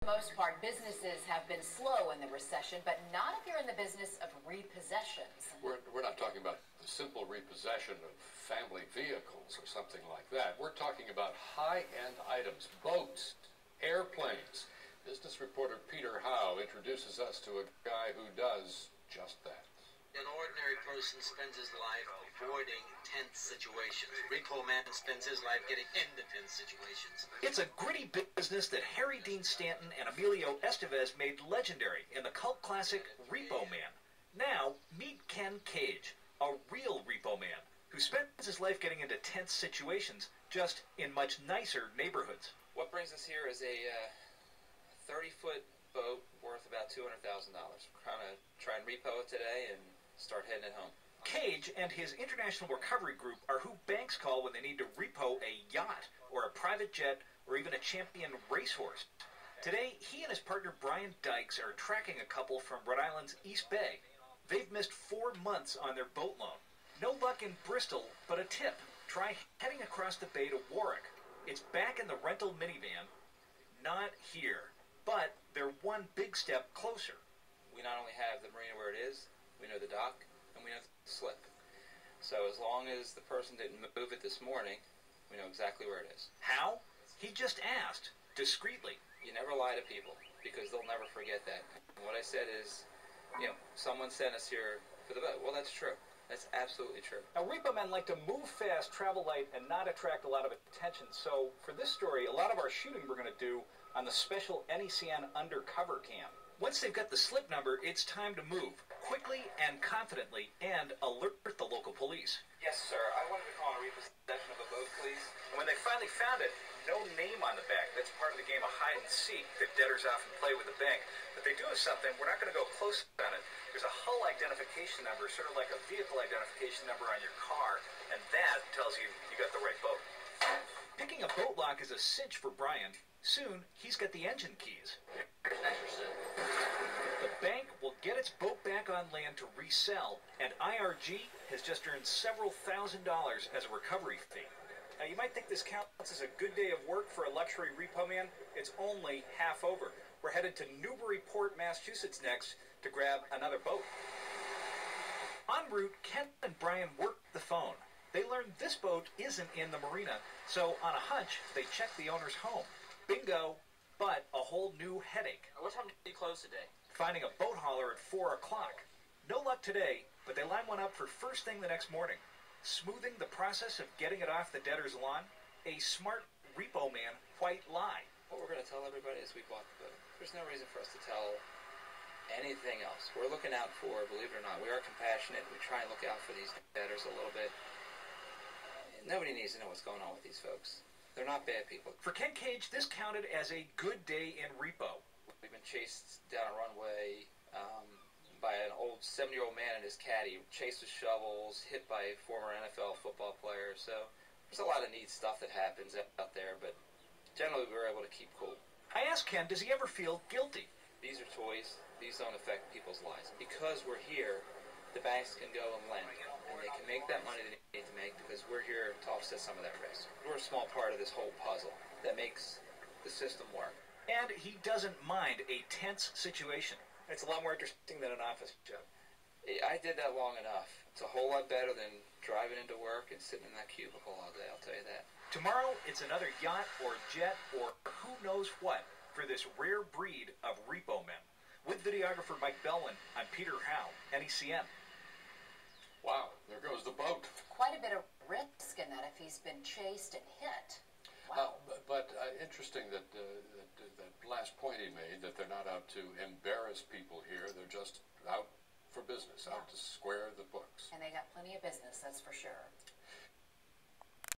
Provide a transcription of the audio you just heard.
most part, businesses have been slow in the recession, but not if you're in the business of repossessions. We're not talking about the simple repossession of family vehicles or something like that. We're talking about high-end items, boats, airplanes. Business reporter Peter Howe introduces us to a guy who does just that. An ordinary person spends his life avoiding tense situations. Repo man spends his life getting into tense situations. It's a gritty business that Harry Dean Stanton and Emilio Estevez made legendary in the cult classic Repo Man. Now, meet Ken Cage, a real repo man who spends his life getting into tense situations, just in much nicer neighborhoods. What brings us here is a 30-foot boat worth about $200,000. We're trying to try and repo it today and start heading it home. Cage and his international recovery group are who banks call when they need to repo a yacht or a private jet or even a champion racehorse. Today, he and his partner Brian Dykes are tracking a couple from Rhode Island's East Bay. They've missed 4 months on their boat loan. No luck in Bristol, but a tip. Try heading across the bay to Warwick. It's back in the rental minivan. Not here, but they're one big step closer. We not only have the marina where it is, we know the dock, and we know the slip. So as long as the person didn't move it this morning, we know exactly where it is. How? He just asked, discreetly. You never lie to people, because they'll never forget that. And what I said is, someone sent us here for the boat. Well, that's true. That's absolutely true. Now, repo men like to move fast, travel light, and not attract a lot of attention. So for this story, a lot of our shooting we're going to do on the special NECN undercover cam. Once they've got the slip number, it's time to move quickly and confidently and alert the local police. Yes, sir. I wanted to call on a repossession of a boat, please. And when they finally found it, no name on the back. That's part of the game of hide and seek that debtors often play with the bank. But they do something. We're not going to go close on it. There's a hull identification number, sort of like a vehicle identification number on your car, and that tells you you got the right boat. Picking a boat lock is a cinch for Brian. Soon, he's got the engine keys. The bank will get its boat back on land to resell, and IRG has just earned several $1,000s as a recovery fee. Now, you might think this counts as a good day of work for a luxury repo man. It's only half over. We're headed to Newburyport, Massachusetts next to grab another boat. En route, Ken and Brian work the phone. They learned this boat isn't in the marina, so on a hunch, they check the owner's home. Bingo, but a whole new headache. What time do you close today? Finding a boat hauler at 4 o'clock. No luck today, but they line one up for first thing the next morning. Smoothing the process of getting it off the debtor's lawn, a smart repo man white lie. What we're going to tell everybody is we bought the boat. There's no reason for us to tell anything else. We're looking out for, believe it or not, we are compassionate. We try and look out for these debtors a little bit. Nobody needs to know what's going on with these folks. They're not bad people. For Ken Cage, this counted as a good day in repo. We've been chased down a runway by an old 70-year-old man and his caddy, chased with shovels, hit by a former NFL football player. So there's a lot of neat stuff that happens out there, but generally we were able to keep cool. I asked Ken, does he ever feel guilty? These are toys. These don't affect people's lives. Because we're here, the banks can go and lend, and they can make that money they need to make because we're here to offset some of that risk. We're a small part of this whole puzzle that makes the system work. And he doesn't mind a tense situation. It's a lot more interesting than an office job. I did that long enough. It's a whole lot better than driving into work and sitting in that cubicle all day, I'll tell you that. Tomorrow, it's another yacht or jet or who knows what for this rare breed of repo men. With videographer Mike Belwin, I'm Peter Howe, NECN. Wow, there goes the boat. Quite a bit of risk in that if he's been chased and hit. Wow. But interesting that that last point he made, that they're not out to embarrass people here. They're just out for business, out to square the books. And they got plenty of business, that's for sure.